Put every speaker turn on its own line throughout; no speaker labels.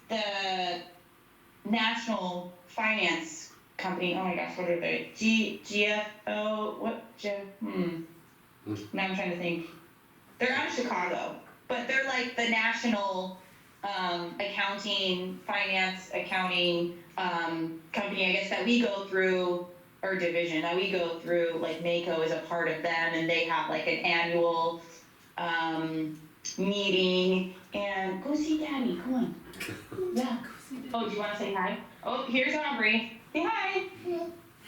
the National Finance Company, oh my gosh, what are they? GFO, now I'm trying to think. They're out of Chicago, but they're like the national finance accounting company, I guess, that we go through, or division that we go through. Like NACO is a part of them, and they have like an annual meeting. And go see Daddy, come on. Yeah. Oh, do you want to say hi? Oh, here's Aubrey. Say hi.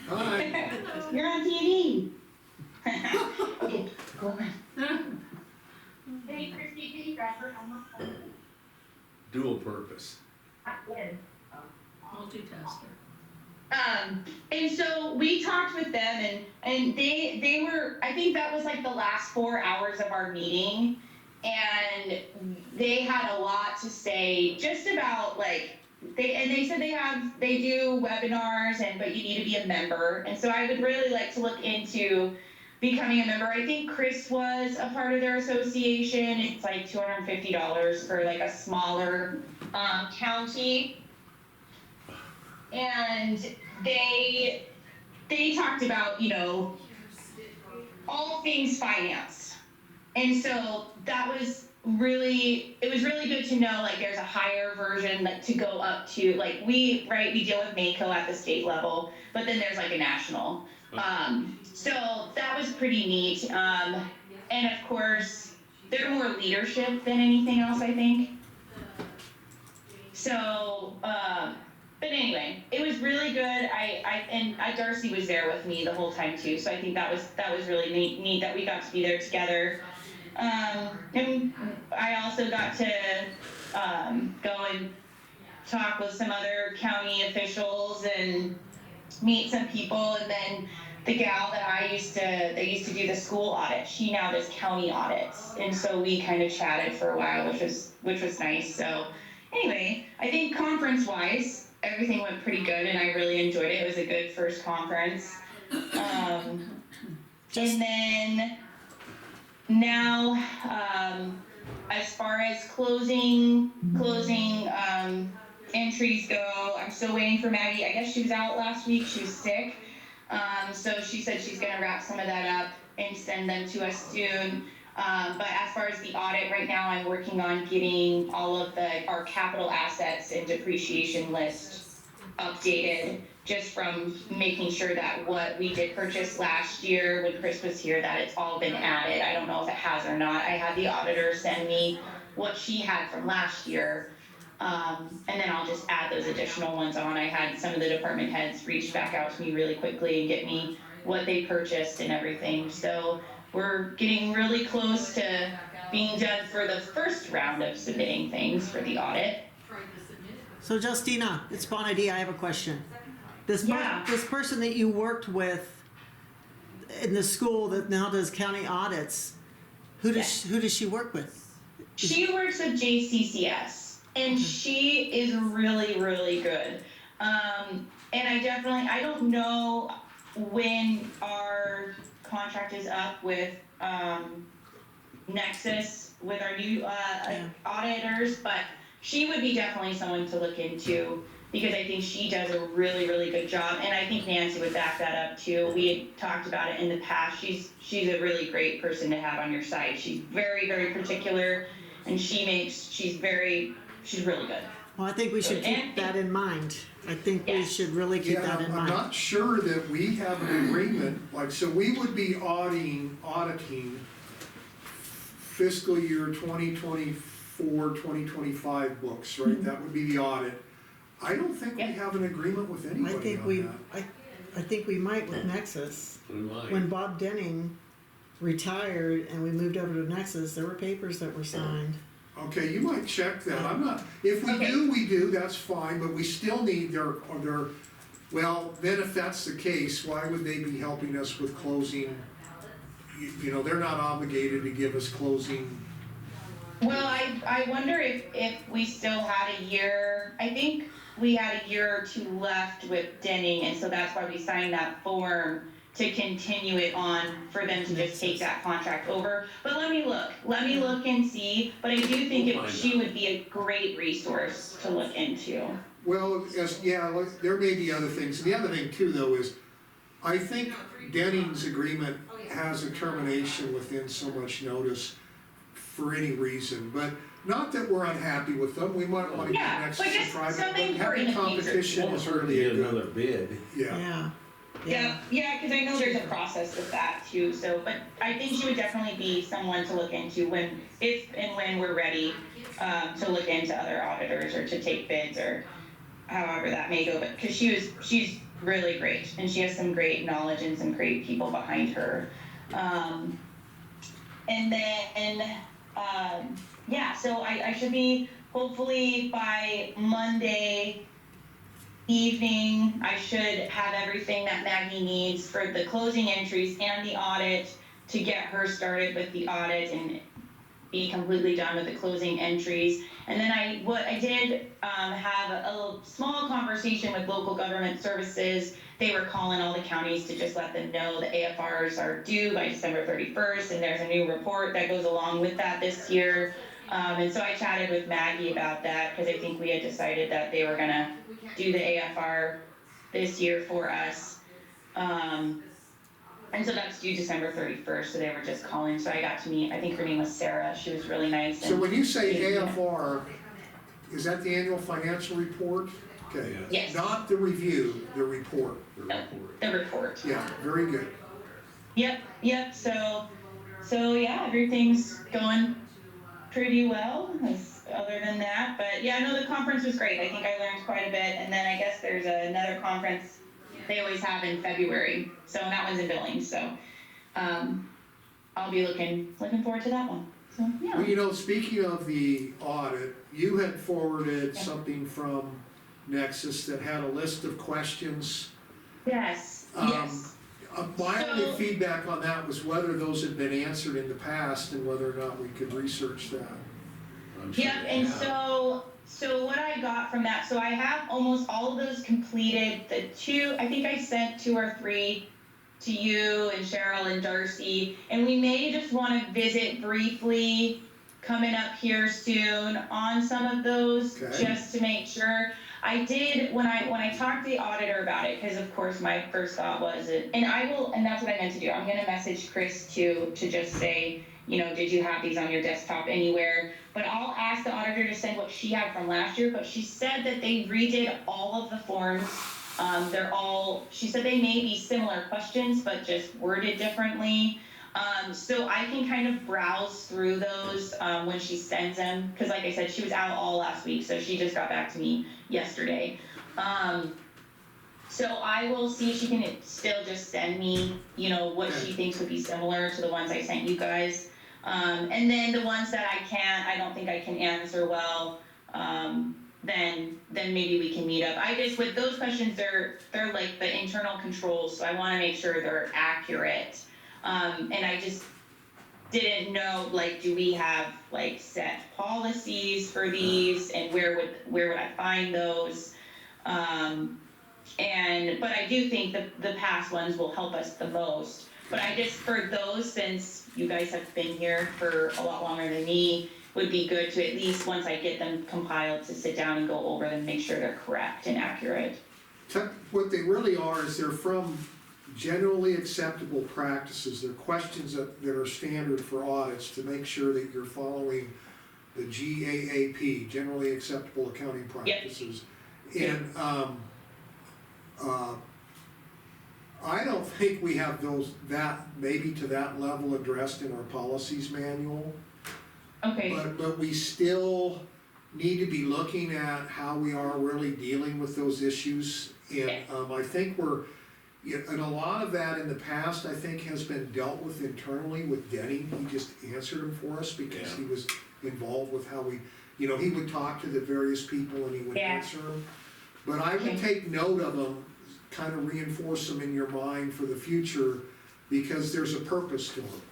Hi.
You're on TV. Okay, go on. Hey, Christy, can you grab her?
Dual purpose.
Multitasker.
And so we talked with them, and they were, I think that was like the last 4 hours of our meeting, and they had a lot to say just about like, they said they do webinars, but you need to be a member. And so I would really like to look into becoming a member. I think Chris was a part of their association. It's like $250 for like a smaller county. And they talked about, all things finance. And so it was really good to know, like, there's a higher version, like, to go up to, like, we deal with NACO at the state level, but then there's like a national. So that was pretty neat. And of course, they're more leadership than anything else, I think. So, but anyway, it was really good. And Darcy was there with me the whole time too, so I think that was really neat that we got to be there together. And I also got to go and talk with some other county officials and meet some people. And then the gal that they used to do the school audit, she now does county audits, and so we kind of chatted for a while, which was nice. So anyway, I think conference-wise, everything went pretty good, and I really enjoyed it. It was a good first conference. And then now, as far as closing entries go, I'm still waiting for Maggie. I guess she was out last week. She was sick. So she said she's going to wrap some of that up and send them to us soon. But as far as the audit, right now I'm working on getting all of our capital assets and depreciation list updated, just from making sure that what we did purchase last year when Chris was here, that it's all been added. I don't know if it has or not. I had the auditor send me what she had from last year, and then I'll just add those additional ones on. I had some of the department heads reach back out to me really quickly and get me what they purchased and everything. So we're getting really close to being done for the first round of submitting things for the audit.
So Justina, it's Bonadie. I have a question. This person that you worked with in the school that now does county audits, who does she work with?
She works with JCCS, and she is really, really good. And I don't know when our contract is up with Nexus, with our new auditors, but she would be definitely someone to look into, because I think she does a really, really good job. And I think Nancy would back that up too. We had talked about it in the past. She's a really great person to have on your side. She's very, very particular, and she's really good.
Well, I think we should keep that in mind. I think we should really keep that in mind.
I'm not sure that we have an agreement, so we would be auditing fiscal year 2024, 2025 books, right? That would be the audit. I don't think we have an agreement with anybody on that.
I think we might with Nexus.
We might.
When Bob Denning retired and we moved over to Nexus, there were papers that were signed.
Okay, you might check that. I'm not. If we do. That's fine. But we still need their. Well, then if that's the case, why would they be helping us with closing? They're not obligated to give us closing.
Well, I wonder if we still had a year. I think we had a year or two left with Denning, and so that's why we signed that form to continue it on for them to just take that contract over. But let me look and see, but I do think she would be a great resource to look into.
Well, there may be other things. And the other thing too, though, is I think Denning's agreement has a termination within so much notice for any reason, but not that we're unhappy with them. We might want to get
Yeah,
next
but
to
just
private, but
something for
having
in the future.
competition is really a
Get
good,
another bid.
yeah.
Yeah, because I know there's a process with that too, so, but I think she would definitely be someone to look into if and when we're ready, to look into other auditors or to take bids or however that may go, but, because she's really great, and she has some great knowledge and some great people behind her. And then, yeah, so I should be, hopefully by Monday evening, I should have everything that Maggie needs for the closing entries and the audit to get her started with the audit and be completely done with the closing entries. And then I did have a small conversation with local government services. They were calling all the counties to just let them know the AFRs are due by December 31st, and there's a new report that goes along with that this year. And so I chatted with Maggie about that because I think we had decided that they were gonna do the AFR this year for us. And so that's due December 31st, so they were just calling. So I got to meet, I think her name was Sarah. She was really nice.
So
and-
when you say AFR, is that the annual financial report? Okay.
Yes.
Not the review, the report.
The report.
Yeah, very good.
Yep. So yeah, everything's going pretty well, other than that. But yeah, no, the conference was great. I think I learned quite a bit. And then I guess there's another conference they always have in February. So that one's in Billings. So I'll be looking forward to that one. So yeah.
Well, speaking of the audit, you had forwarded something from Nexus that had a list of questions.
Yes.
My only
So-
feedback on that was whether those had been answered in the past and whether or not we could research that.
I'm sure
Yep,
they
and
have.
so what I got from that, so I have almost all of those completed. I think I sent 2 or 3 to you and Cheryl and Darcy, and we may just want to visit briefly coming up here soon on some of those,
Okay.
just to make sure. I did, when I talked to the auditor about it, because of course my first thought was, and that's what I meant to do. I'm gonna message Chris too, to just say, did you have these on your desktop anywhere? But I'll ask the auditor to send what she had from last year, but she said that they redid all of the forms. She said they may be similar questions, but just worded differently. So I can kind of browse through those when she sends them, because like I said, she was out all last week, so she just got back to me yesterday. So I will see if she can still just send me, what she thinks would be similar to the ones I sent you guys. And then the ones that I don't think I can answer well, then maybe we can meet up. With those questions, they're like the internal controls, so I want to make sure they're accurate. And I just didn't know, do we have set policies for these, and where would I find those? But I do think the past ones will help us the most. But for those, since you guys have been here for a lot longer than me, would be good to at least, once I get them compiled, to sit down and go over them, make sure they're correct and accurate.
What they really are is they're from generally acceptable practices. They're questions that are standard for audits to make sure that you're following the GAAP, generally acceptable accounting practices. And I don't think we have maybe to that level addressed in our policies manual.
Okay.
But we still need to be looking at how we are really dealing with those issues. And I think and a lot of that in the past, I think, has been dealt with internally with Denny. He just answered them for us because he was involved with how he would talk to the various people and he would answer them. But I would take note of them, kind of reinforce them in your mind for the future, because there's a purpose to them.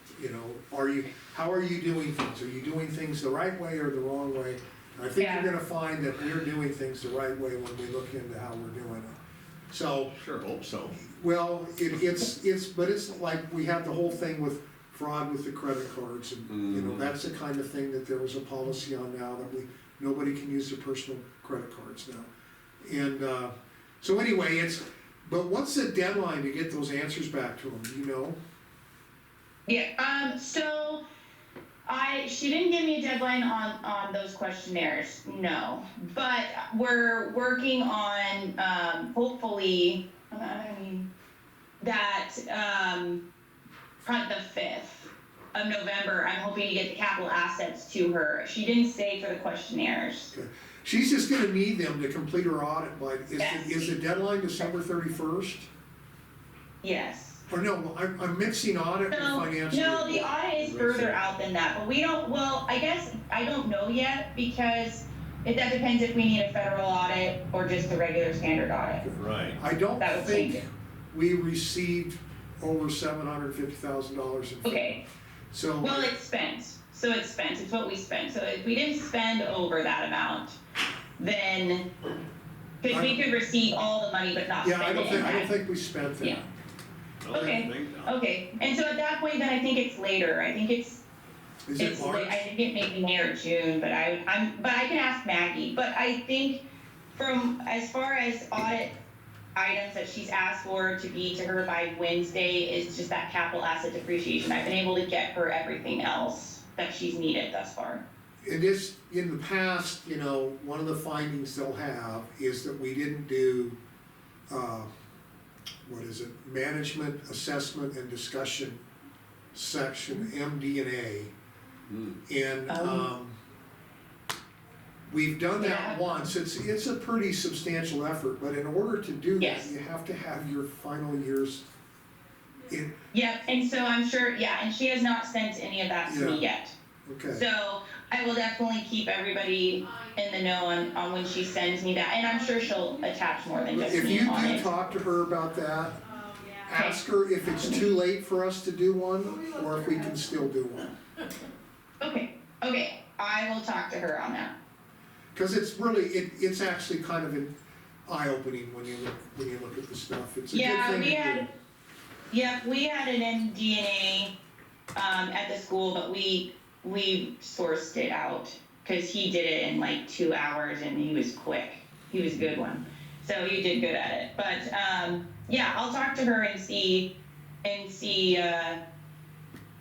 How are you doing things? Are you doing things the right way or the wrong way? And I think you're gonna find that we're doing things the right way when we look into how we're doing it. So,
Sure hope so.
well, but it's like, we have the whole thing with fraud with the credit cards, and, you know,
Mhm.
that's the kind of thing that there was a policy on now, that nobody can use their personal credit cards now. And, so anyway, but what's the deadline to get those answers back to them, do you know?
Yeah, so she didn't give me a deadline on those questionnaires, no. But we're working on, hopefully, that, probably the 5th of November, I'm hoping to get the capital assets to her. She didn't stay for the questionnaires.
Okay. She's just gonna need them to complete her audit by,
Yes.
is the deadline December 31st?
Yes.
Or no, I'm mixing audit with
No,
financial.
no, the audit is further out than that, but we don't, well, I guess, I don't know yet, because that depends if we need a federal audit or just a regular standard audit.
Right.
I don't
That would change
think
it.
we received over $750,000 in.
Okay,
So.
well, it's spent, so it's spent, it's what we spent, so if we didn't spend over that amount, then, because we could receive all the money but not
Yeah,
spend it in
I don't
that.
think we spent that.
Yeah.
Well,
Okay.
think so.
Okay, and so at that point, then I think it's later, I think
Is it
it's
March?
late, I think it may be May or June, but I can ask Maggie, but I think as far as audit items that she's asked for to be to her by Wednesday is just that capital asset depreciation. I've been able to get her everything else that she's needed thus far.
It is, in the past, you know, one of the findings they'll have is that we didn't do, management, assessment, and discussion section, MD&A.
Hmm.
And, we've done that
Yeah.
once, it's a pretty substantial effort, but in order to do that,
Yes.
you have to have your final years in,
Yep, and so I'm sure, yeah, and she has not sent any of that to me yet.
okay.
So I will definitely keep everybody in the know on when she sends me that, and I'm sure she'll attach more than just
If
me
you
on
do
it.
talk to her about that, ask her if it's too late for us to do one, or if we can still do one.
Okay, I will talk to her on that.
Cause it's really, it's actually kind of an eye-opening when you look at the stuff, it's a good
Yeah,
thing to
we
do.
had, we had an MDNA, at the school, but we sourced it out, cause he did it in like 2 hours and he was quick, he was a good one, so he did good at it, but, yeah, I'll talk to her and see,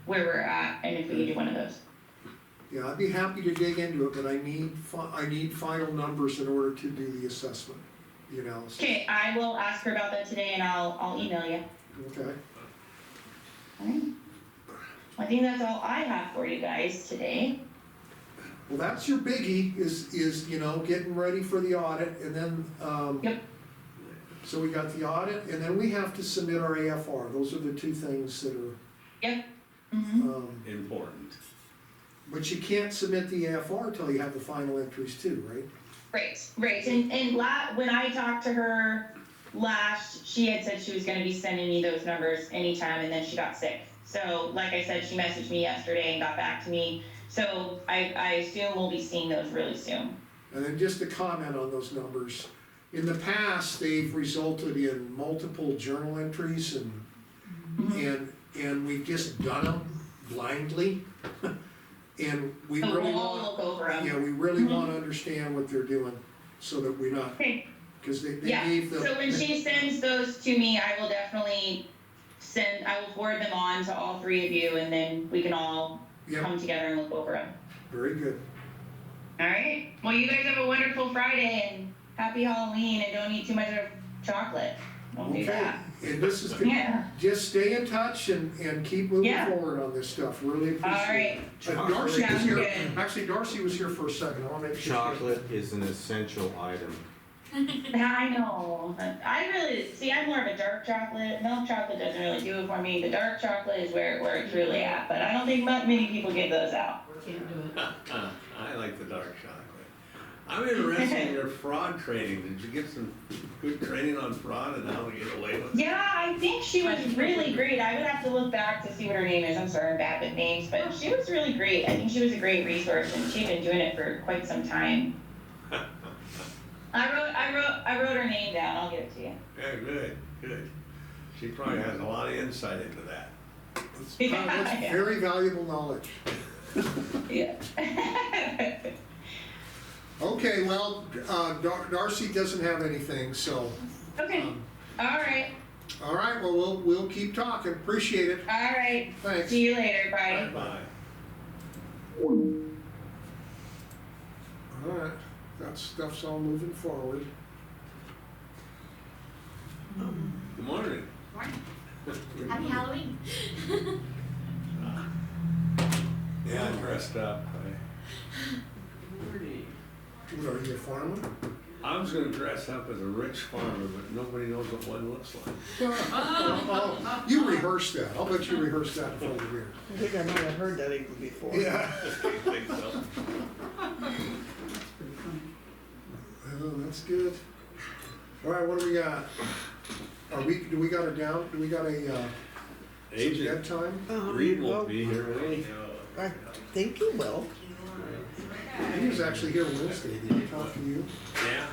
where we're at, and if we can do one of those.
Yeah, I'd be happy to dig into it, but I need final numbers in order to do the assessment, you know, so,
Okay, I will ask her about that today and I'll email you.
okay.
Alright. I think that's all I have for you guys today.
Well, that's your biggie, is, you know, getting ready for the audit, and then,
Yep.
so we got the audit, and then we have to submit our AFR, those are the two things that are,
Yep. Mm-hmm.
Important.
but you can't submit the AFR till you have the final entries too, right?
Right, and when I talked to her last, she had said she was gonna be sending me those numbers anytime, and then she got sick. So, like I said, she messaged me yesterday and got back to me, so I assume we'll be seeing those really soon.
And then just to comment on those numbers, in the past, they've resulted in multiple journal entries and we've just done them blindly. And we
So
really
we'll all
want,
look over them.
yeah, we really wanna understand what they're doing, so that we're not,
Okay,
cause they
yeah,
gave the.
so when she sends those to me, I will definitely I will forward them on to all three of you, and then we can all
Yep,
come together and look over them.
very good.
Alright, well, you guys have a wonderful Friday, and happy Halloween, and don't eat too much of chocolate. Don't do
Okay,
that.
and this is,
Yeah,
just stay in touch and keep moving
Yeah.
forward on this stuff, really appreciate it.
alright,
Darcy was
Sounds
here,
good.
actually Darcy was here for a second, I wanna make sure.
Chocolate is an essential item.
I know, I'm more of a dark chocolate, milk chocolate doesn't really do it for me, the dark chocolate is where it's really at, but I don't think many people give those out.
I like the dark chocolate. I'm interested in your fraud training. Did you get some good training on fraud and how to get away with it?
Yeah, I think she was really great. I would have to look back to see what her name is. I'm sorry, I'm bad with names, but she was really great. I think she was a great resource, and she'd been doing it for quite some time. I wrote her her name down, I'll give it to you.
Yeah, good, good. She probably has a lot of insight into that.
That's very valuable knowledge.
Yeah.
Okay, well, Darcy doesn't have anything, so,
Okay, alright,
all right, well, we'll keep talking, appreciate it,
alright,
thanks.
see you later, bye.
Bye.
All right, that stuff's all moving forward.
Good morning.
Morning. Happy Halloween.
Yeah, I dressed up.
What, are you a farmer?
I was gonna dress up as a rich farmer, but nobody knows what one looks like.
Oh, you rehearsed that, I'll bet you rehearsed that before the year.
I think I might have heard that even before.
Yeah.
I think so.
Oh, that's good. All right, what do we got? Do we got her down, do we got a,
Agent
bedtime?
Reed
well,
won't be here, will he?
I think you will.
He was actually here Wednesday, did he talk to you?
Yeah.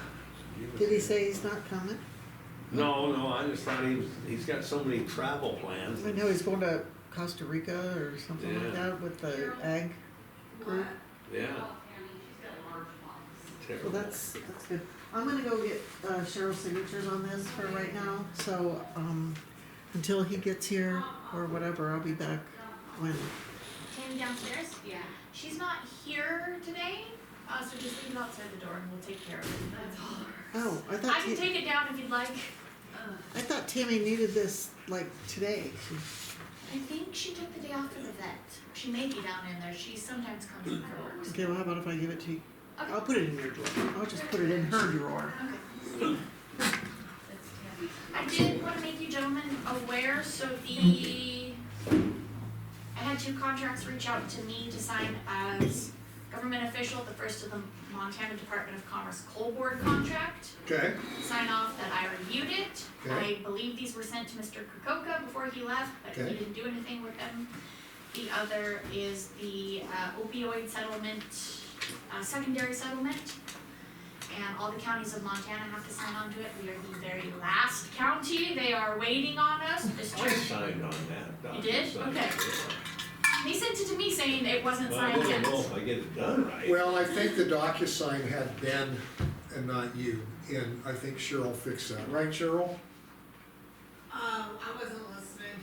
Did he say he's not coming?
No, I just thought he's got so many travel plans.
I know he's going to Costa Rica or something like
Yeah.
that with the ag group.
Yeah.
So
Terrible.
that's good. I'm gonna go get Cheryl's signatures on this for right now, so, until he gets here or whatever, I'll be back when.
Tammy downstairs? Yeah. She's not here today, so just leave it outside the door and we'll take care of it.
Oh, I
I
thought,
can take it down if you'd like.
I thought Tammy needed this like today.
I think she took the day off for the vet. She may be down in there. She sometimes comes in for work.
Okay, well, how about if I give it to you?
Okay.
I'll put it in your drawer. I'll just put it in her drawer.
Okay. I did want to make you gentlemen aware, so I had 2 contracts reach out to me to sign as government official, the first of the Montana Department of Commerce Coal Board contract.
Okay,
Sign off that I reviewed it.
Okay.
I believe these were sent to Mr. Krakoka before he left, but
Okay.
he didn't do anything with them. The other is the opioid settlement, secondary settlement. And all the counties of Montana have to sign on to it. We are the very last county. They are waiting on us.
I signed on that.
You did?
DocuSign.
Okay. He sent it to me saying it wasn't
Well, I
signed
don't
yet.
know if I get it done right.
well, I think the DocuSign had Ben and not you, and I think Cheryl fixed that, right, Cheryl?
I wasn't listening.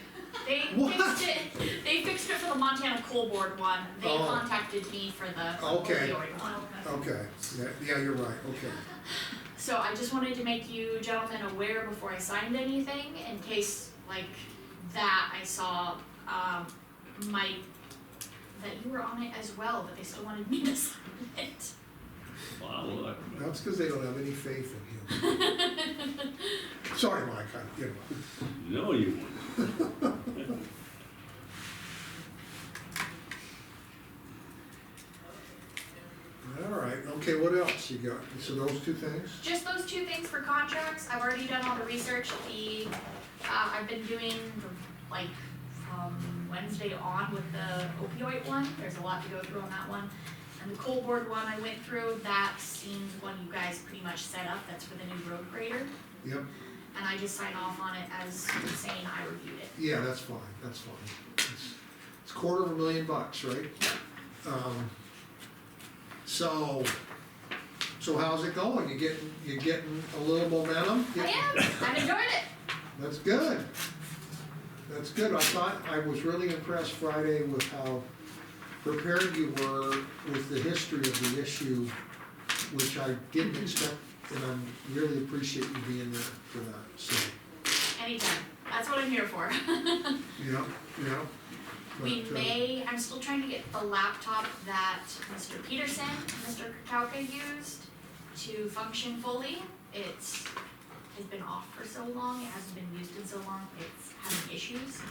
They
What?
fixed it. They fixed it for the Montana Coal Board one. They
Oh.
contacted me for the
Okay.
opioid one.
Okay, yeah, you're right, okay.
So I just wanted to make you gentlemen aware before I signed anything, in case like that I saw that you were on it as well, but they still wanted me to sign it.
Wow, look.
That's because they don't have any faith in you. Sorry, Mike, you know.
No, you wouldn't.
All right, okay, what else you got? So those 2 things?
Just those 2 things for contracts. I've already done all the research. I've been doing like from Wednesday on with the opioid one. There's a lot to go through on that one. And the coal board one I went through, that seems one you guys pretty much set up. That's for the new road grader.
Yep,
And I just sign off on it as saying I reviewed it.
yeah, that's fine, that's fine. It's $250,000, right? So how's it going? You getting a little momentum?
I am. I've enjoyed it.
That's good. That's good. I was really impressed Friday with how prepared you were with the history of the issue, which I didn't expect, and I really appreciate you being there for that, so,
Anytime. That's what I'm here for.
yeah.
We
But,
may, I'm still trying to get the laptop that Mr. Peterson and Mr. Kakauka used to function fully. It's been off for so long, it hasn't been used in so long, it's having issues.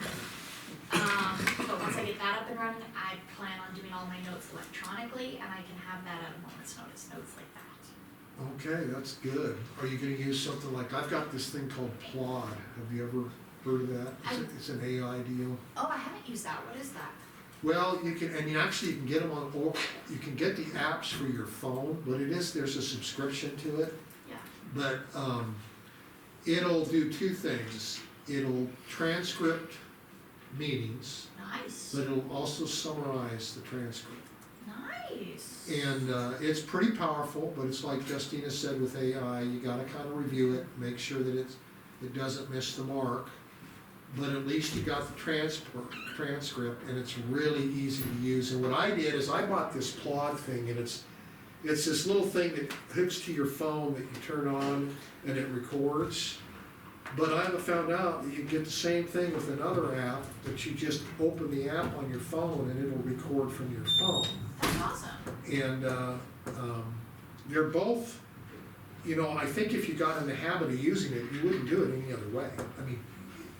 But once I get that up and running, I plan on doing all my notes electronically, and I can have that at a moment's notice, notes like that.
Okay, that's good. Are you gonna use something like, I've got this thing called Plod. Have you ever heard of that? It's an AI deal.
Oh, I haven't used that, what is that?
Well, you can, and you actually can get them on, or you can get the apps for your phone, but there's a subscription to it.
Yeah.
But, It'll do two things. It'll transcript meetings,
Nice,
but it'll also summarize the transcript.
nice.
And it's pretty powerful, but it's like Justina said with AI, you gotta kind of review it, make sure that it doesn't miss the mark. But at least you got the transcript, and it's really easy to use. And what I did is I bought this Plod thing, and it's this little thing that hooks to your phone that you turn on and it records. But I haven't found out that you get the same thing with another app, that you just open the app on your phone and it'll record from your phone.
That's awesome.
And they're both, you know, I think if you got in the habit of using it, you wouldn't do it any other way. I mean,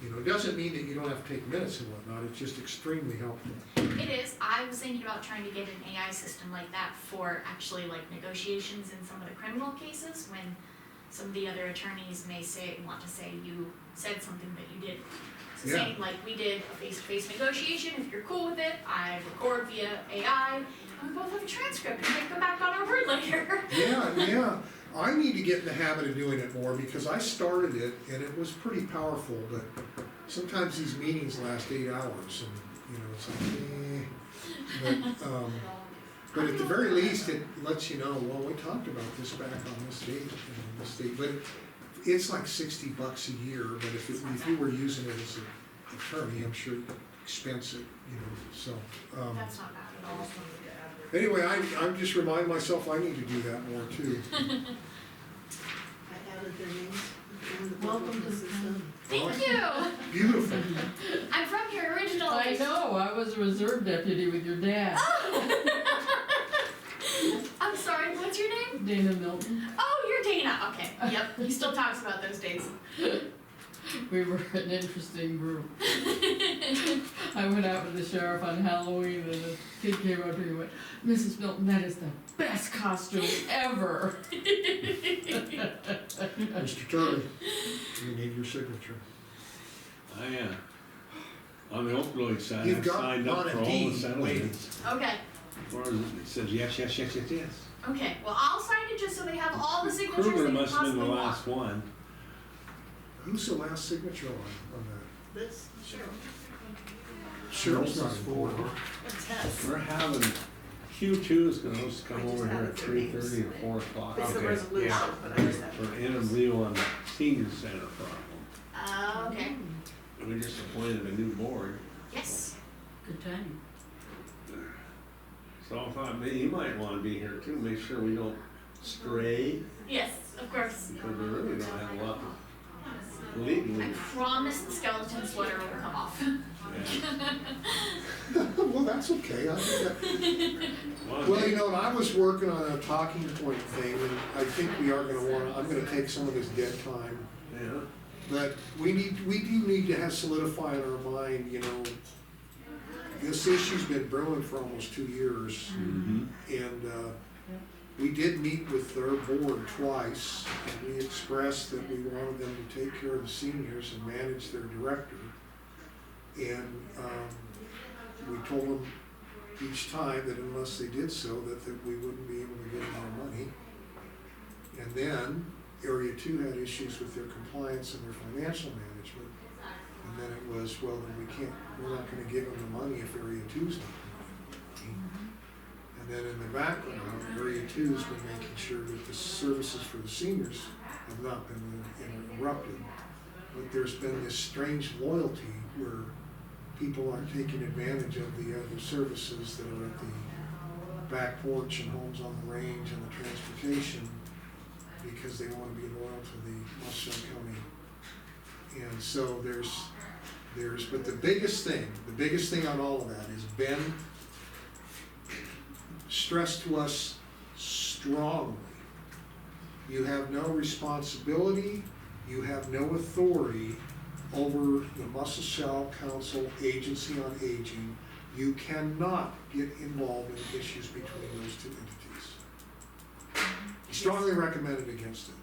you know, it doesn't mean that you don't have to take minutes and whatnot, it's just extremely helpful.
It is. I was thinking about trying to get an AI system like that for actually like negotiations in some of the criminal cases when some of the other attorneys may want to say you said something that you didn't. So
Yeah.
saying like we did a face-to-face negotiation, if you're cool with it, I record via AI, and we both have a transcript and we can go back on our word later.
Yeah. I need to get in the habit of doing it more because I started it and it was pretty powerful, but sometimes these meetings last 8 hours and, you know, it's like, but at the very least, it lets you know, well, we talked about this back on this date and on this date, but it's like $60 a year, but if you were using it as an attorney, I'm sure you'd expense it, you know, so.
That's not bad at all.
Anyway, I'm just reminding myself I need to do that more too.
I added their names.
Welcome to the town.
Thank you.
Beautiful.
I'm from here originally.
I know, I was a reserve deputy with your dad,
I'm sorry, what's your name?
Dana Milton.
Oh, you're Dana. Okay. Yep. He still talks about those days.
We were an interesting group. I went out with the sheriff on Halloween and a kid came up to me and went, Mrs. Milton, that is the best costume ever.
Mr. Turley, you need your signature.
On the opioid side,
You've
I
got
signed up
Donna
for all
D
the settlements.
Okay.
Or it says yes.
Okay. Well, I'll sign it just so they have all the signatures
Kruger
they can
must have been the
possibly
last
want.
one.
Who's the last signature on that?
This, sure.
Cheryl's not
Four.
four.
Tess.
We're having, Q2 is gonna come over here at 3:30 or 4 o'clock.
It's the
Okay,
resolution,
yeah.
but I just have.
For interview on the senior center problem.
Okay.
We just appointed a new board,
Yes.
Good time.
so I thought maybe you might wanna be here too, make sure we don't stray,
Yes. Of course.
because we really don't have a lot of legally.
I promise the skeleton sweater will come off.
Yeah.
Well, that's okay. I think that- Well, you know, I was working on a talking point thing, and I think we are gonna I'm gonna take some of this dead time.
Yeah.
But we do need to have solidify in our mind, you know, this issue's been brewing for almost 2 years.
Mm-hmm.
And we did meet with their board twice, and we expressed that we wanted them to take care of the seniors and manage their director. And we told them each time that unless they did so, that we wouldn't be able to get them our money. And then Area 2 had issues with their compliance and their financial management. And then it was, well, then we're not gonna give them the money if Area 2's not gonna give them the money. And then in the background, Area 2's been making sure that the services for the seniors have not been interrupted. But there's been this strange loyalty where people are taking advantage of the other services that are at the back porch and homes on the range and the transportation because they want to be loyal to the Muscle County. And so but the biggest thing on all of that is Ben stressed to us strongly, you have no responsibility, you have no authority over the Muscle Shell Council Agency on Aging. You cannot get involved in issues between those two entities. Strongly recommended against it.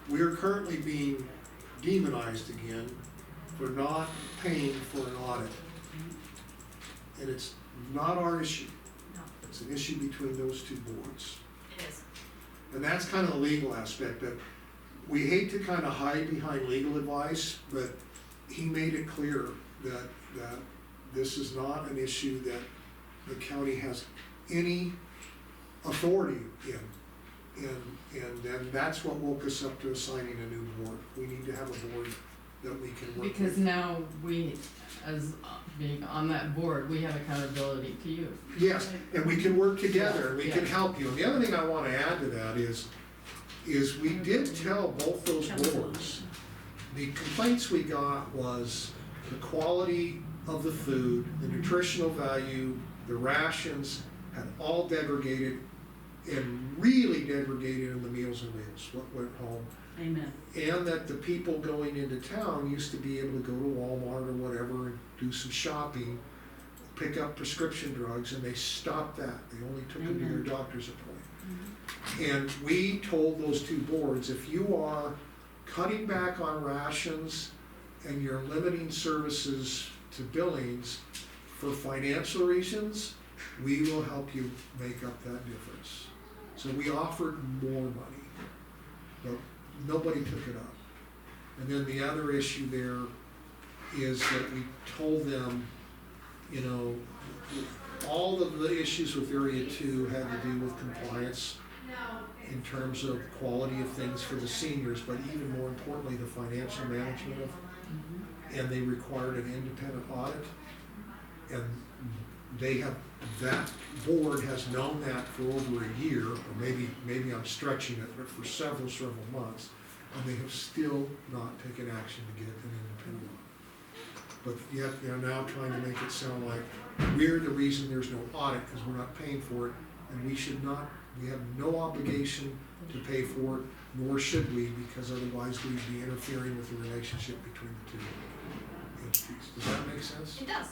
We are currently being demonized again for not paying for an audit. And it's not our issue.
No,
It's an issue between those two boards.
it is.
And that's kind of the legal aspect of, we hate to kind of hide behind legal advice, but he made it clear that this is not an issue that the county has any authority in. And then that's what woke us up to assigning a new board. We need to have a board that we can work
Because
with.
now we, as being on that board, we have accountability to you.
Yes, and we can work together, and we can
Yeah.
help you. And the other thing I wanna add to that is we did tell both those boards, the complaints we got was the quality of the food, the nutritional value, the rations had all degraded and really degraded in the Meals and Wheels, what went home.
Amen.
And that the people going into town used to be able to go to Walmart or whatever and do some shopping, pick up prescription drugs, and they stopped that. They only took them to their doctor's appointment. And we told those two boards, if you are cutting back on rations and you're limiting services to Billings for financial reasons, we will help you make up that difference. So we offered more money, but nobody took it up. And then the other issue there is that we told them, you know, all of the issues with Area 2 had to do with compliance in terms of quality of things for the seniors, but even more importantly, the financial management of, and they required an independent audit. And they have, that board has known that for over a year, or maybe I'm stretching it, but for several months, and they have still not taken action to get an independent audit. But yet they're now trying to make it sound like we're the reason there's no audit, because we're not paying for it, and we should not, we have no obligation to pay for it, nor should we, because otherwise we'd be interfering with the relationship between the two entities. Does that make sense?
It does.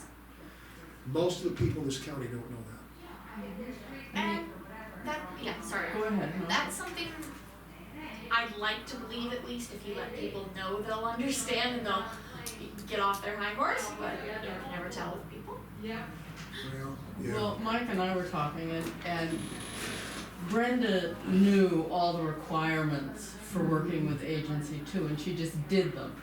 Most of the people in this county don't know that.
And that, yeah, sorry.
Go ahead. No.
That's something I'd like to believe, at least if you let people know, they'll understand and they'll get off their high horse, but you can never tell with people.
Well, yeah.
Well, Mike and I were talking, and Brenda knew all the requirements for working with agency too, and she just did them.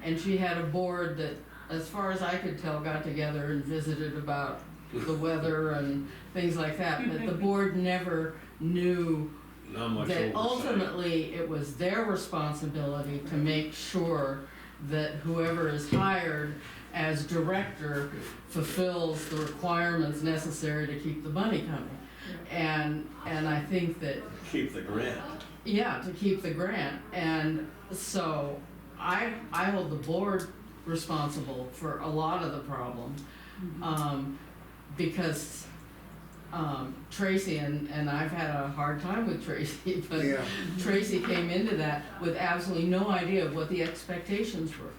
And she had a board that, as far as I could tell, got together and visited about the weather and things like that, but the board never knew
Not much
that
oversight.
ultimately it was their responsibility to make sure that whoever is hired as director fulfills the requirements necessary to keep the money coming. And I think that,
Keep the grant.
yeah, to keep the grant. And so I hold the board responsible for a lot of the problem. Because Tracy, and I've had a hard time with Tracy, but
Yeah.
Tracy came into that with absolutely no idea of what the expectations were.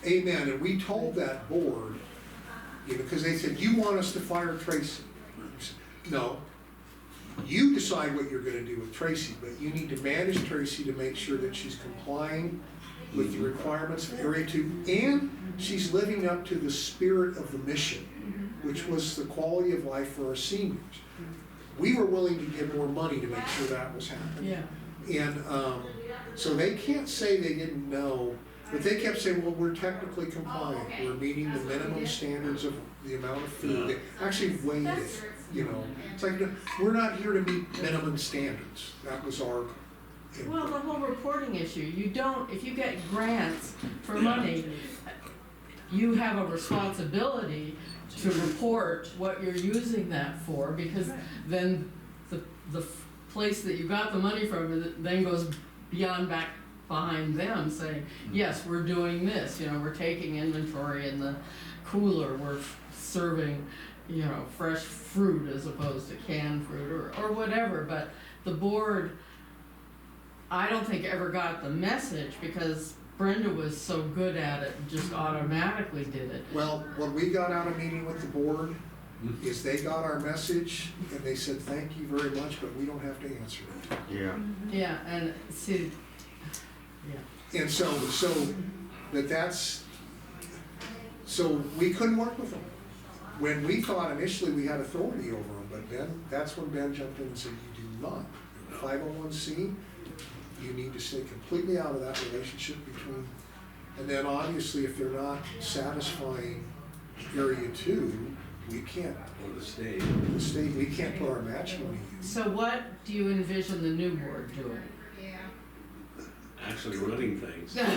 Amen, and we told that board, you know, because they said, you want us to fire Tracy? No, you decide what you're gonna do with Tracy, but you need to manage Tracy to make sure that she's complying with the requirements of Area 2, and she's living up to the spirit of the mission, which was the quality of life for our seniors. We were willing to give more money to make sure that was happening.
Yeah.
And so they can't say they didn't know, but they kept saying, well, we're technically compliant, we're meeting the minimum standards of the amount of food. They actually weighed it, you know. It's like, we're not here to meet minimum standards. That was our input.
Well, the whole reporting issue, you don't, if you get grants for money, you have a responsibility to report what you're using that for, because then the place that you got the money from then goes beyond back behind them saying, yes, we're doing this, you know, we're taking inventory in the cooler, we're serving, you know, fresh fruit as opposed to canned fruit or whatever, but the board, I don't think ever got the message because Brenda was so good at it and just automatically did it.
Well, when we got out of meeting with the board, is they got our message and they said, thank you very much, but we don't have to answer it.
Yeah.
Yeah, and see, yeah.
And so we couldn't work with them. When we thought initially we had authority over them, but then, that's when Ben jumped in and said, you do not. 501c, you need to stay completely out of that relationship between, and then obviously if they're not satisfying area two, we can't,
Or the state.
the state, we can't put our match money in.
So what do you envision the new board doing?
Yeah.
Actually running things.
Yeah,